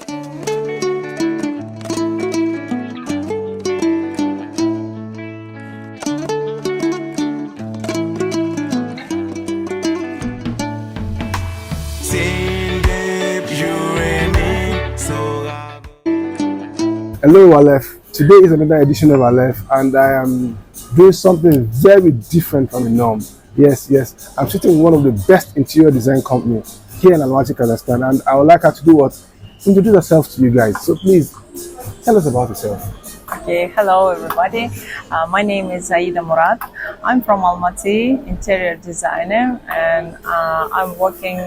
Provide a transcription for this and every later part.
Hello, Aleph. Today is another edition of Aleph, and I am doing something very different from the norm. Yes, I'm sitting in one of the best interior design companies here in Almaty, Kazakhstan, and I would like her to do what? Introduce herself to you guys. So please, tell us about yourself. Okay, hello everybody. My name is Aida Murad. I'm from Almaty, interior designer, and I'm working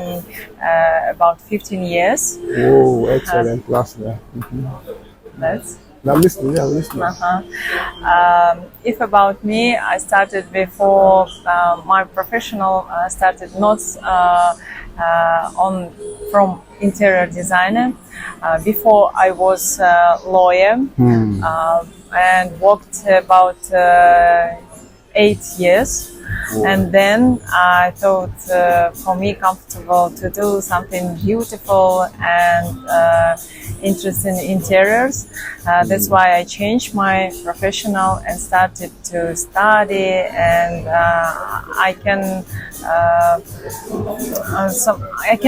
about 15 years. Oh, excellent. Last year. That's I'm listening. if about me, I started before my professional started not from interior designer. Before I was a lawyer and worked about 8 years. And then I thought for me comfortable to do something beautiful and interesting interiors. That's why I changed my professional and started to study, and I can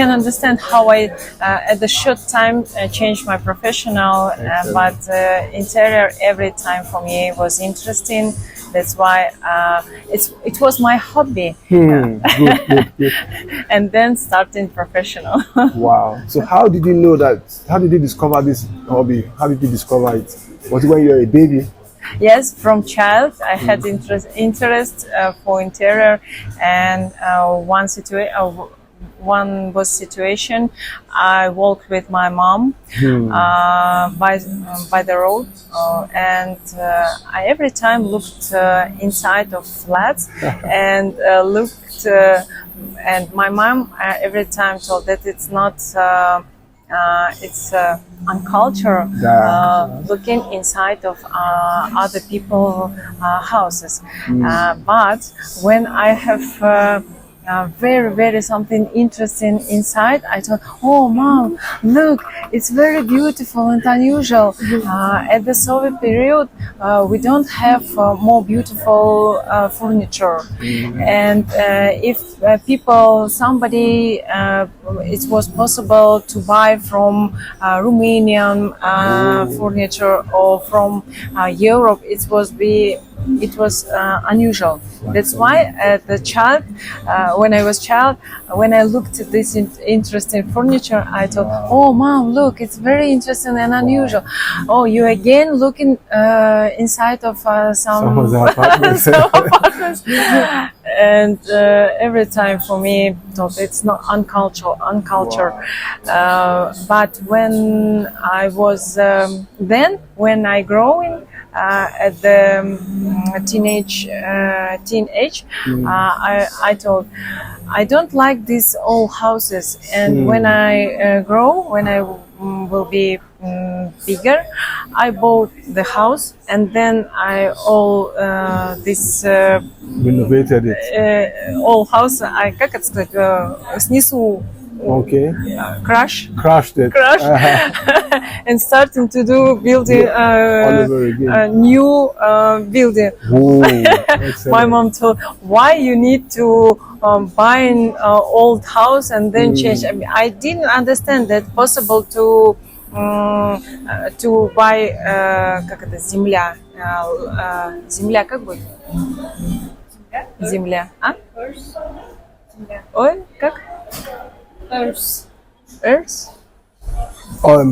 understand how I at the short time changed my professional, but interior every time for me was interesting. That's why it was my hobby. Good. And then starting professional. Wow. So how did you know that? How did you discover this hobby? How did you discover it? Was it when you were a baby? Yes, from child I had interest for interior, and one was situation. I walked with my mom by the road, and I every time looked inside of flats and looked, and my mom every time told that it's not. It's uncultured looking inside of other people's houses. But when I have very something interesting inside, I thought, oh mom, look, it's very beautiful and unusual. At the Soviet period we don't have more beautiful furniture, and if somebody it was possible to buy from Romanian furniture or from Europe, it was unusual. That's why as a child, when I looked at this interesting furniture, I thought, oh mom, look, it's very interesting and unusual. Oh, you again looking inside of some apartments. And every time for me, thought it's not uncultured. But when I was when I growing at the teenage, I thought I don't like these old houses, and when I will be bigger, I bought the house, and then I renovated it. Old house. I как это сказать, снесу. Okay. Crushed it. And starting to do building new building. My mom told, why you need to buy an old house and then change. I mean, I didn't understand that possible to buy как это, земля. Земля как будет? Земля. А? Ой, как? Earth?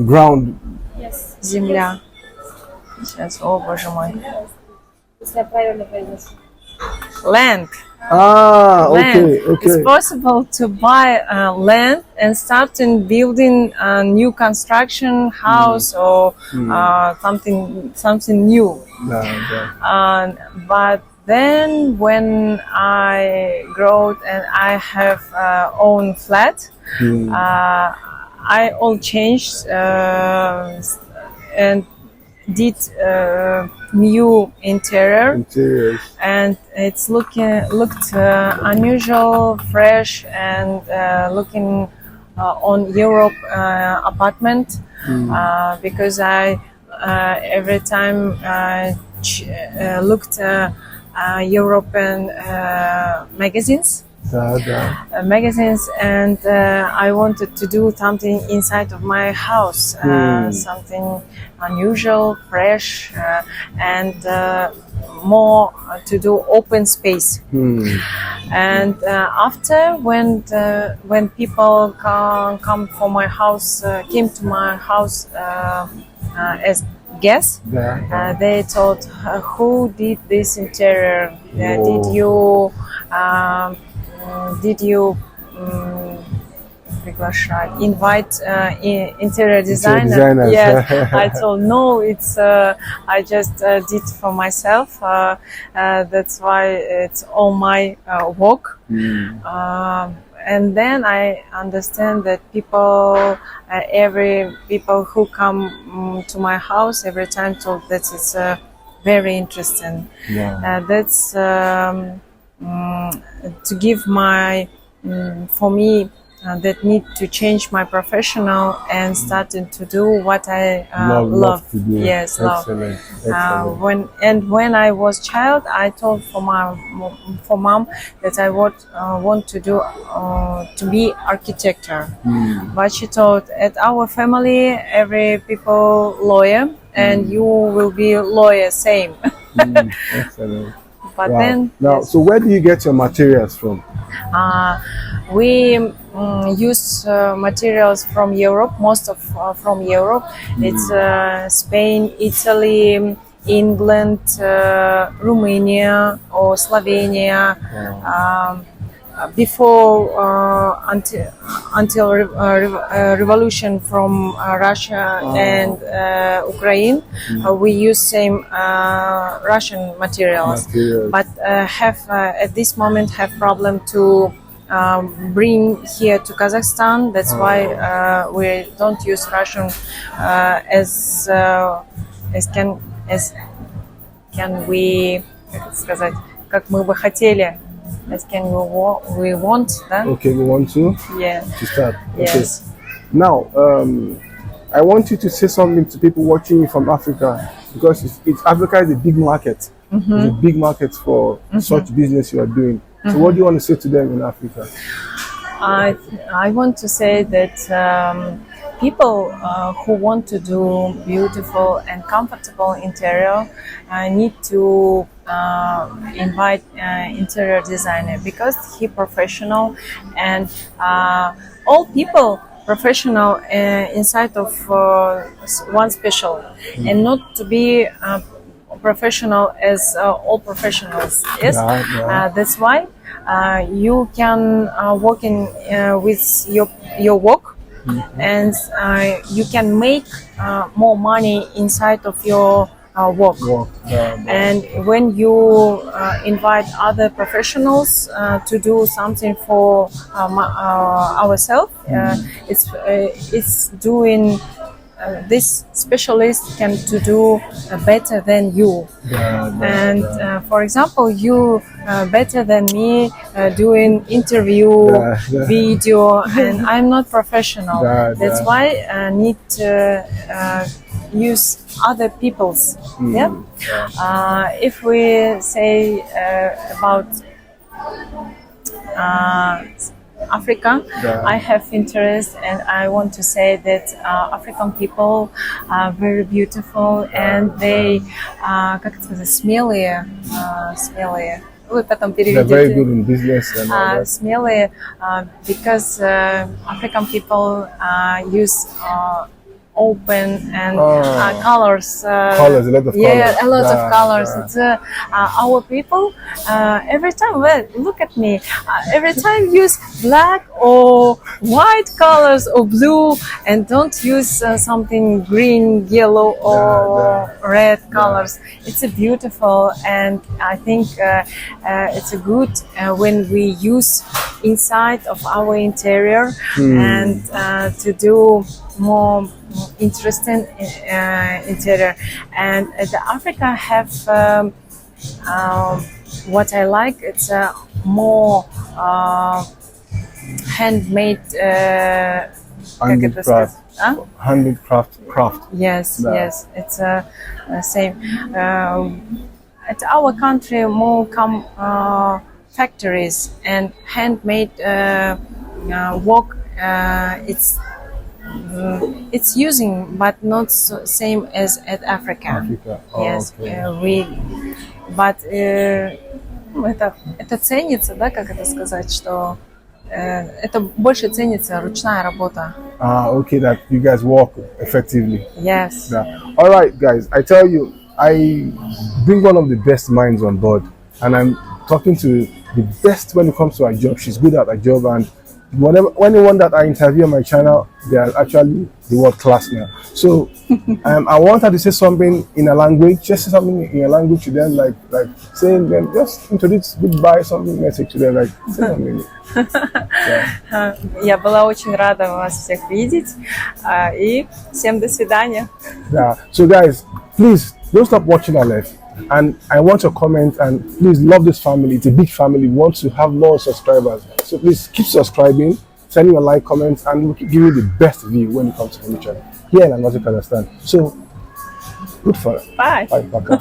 Ground. Yes. Земля. Сейчас, о боже мой. Land. Okay. It's possible to buy land and start in building a new construction house or something new. But then when I grew and I have own flat, I all changed and did new interiors, and it's looked unusual, fresh, and looking on Europe apartment because I every time looked European magazines. Magazines, and I wanted to do something inside of my house, something unusual, fresh, and more to do open space. And after when people come for my house, came to my house as guests, they told, who did this interior? Did you invite interior designer? Yes. I told no, it's I just did for myself. That's why it's all my work. And then I understand that every people who come to my house every time told that it's very interesting. That's to give my for me that need to change my professional and starting to do what I love. To do. Yes, Excellent. love. When I was child, I told for mom that I want to do to be architecture. But she told, at our family, every people lawyer, and you will be lawyer same. Excellent. But then now, so where do you get your materials from? We use materials from Europe, most of from Europe. It's Spain, Italy, England, Romania or Slovenia. Before until revolution from Russia and Ukraine, we use same Russian materials. But have at this moment have problem to bring here to Kazakhstan. That's why we don't use Russian as can we, как сказать, как мы бы хотели. As can we want, да? Okay, we want to? Yeah. To start. Yes. Okay. Now, I want you to say something to people watching you from Africa, because Africa is a big market. It's a big market for such business you are doing. So what do you want to say to them in Africa? I want to say that people who want to do beautiful and comfortable interior need to invite interior designer, because he professional, and all people professional inside of one special, and not to be professional as all professionals is. That's why you can work in with your work, and you can make more money inside of your work. And when you invite other professionals to do something for ourselves, it's doing this specialist can to do better than you. And for example, you better than me doing interview, video, and I'm not professional. That's why I need to use other people's. If we say about Africa, I have interest, and I want to say that African people are very beautiful, and they, как это сказать, смелые. Вы потом переведете. They're very good in business and all that. Смелые, because African people use open and colors. Colors, a lot of colors. Yeah, a lot of colors. It's, our people, every time, well, look at me, every time use black or white colors or blue, and don't use something green, yellow or red colors. It's a beautiful, and I think it's a good when we use inside of our interior and to do more interesting interior. And the Africa have what I like, it's more handmade. Как это сказать? А? Handmade craft. Yes, Да. yes, it's same. At our country, more come factories and handmade work. It's using, but not so same as at Africa. Africa. Oh, Yes, okay. but это ценится, да, как это сказать, что это больше ценится ручная работа. Okay, that you guys work effectively. Yes. Yeah. All right, guys. I tell you, I bring one of the best minds on board, and I'm talking to the best when it comes to her job. She's good at her job, and anyone that I interview on my channel, they are actually the world class now. So I want her to say something in a language, just say something in a language to them, like saying them, just introduce goodbye, something message to them, like say something. Я была очень рада вас всех видеть, и всем до свидания. Yeah. So guys, please don't stop watching our live. And I want your comments, and please love this family. It's a big family. We want to have more subscribers. So please keep subscribing, sending your like, comments, and we'll keep giving you the best view when it comes to furniture here in Kazakhstan. So good for it. Bye. Bye. Bye.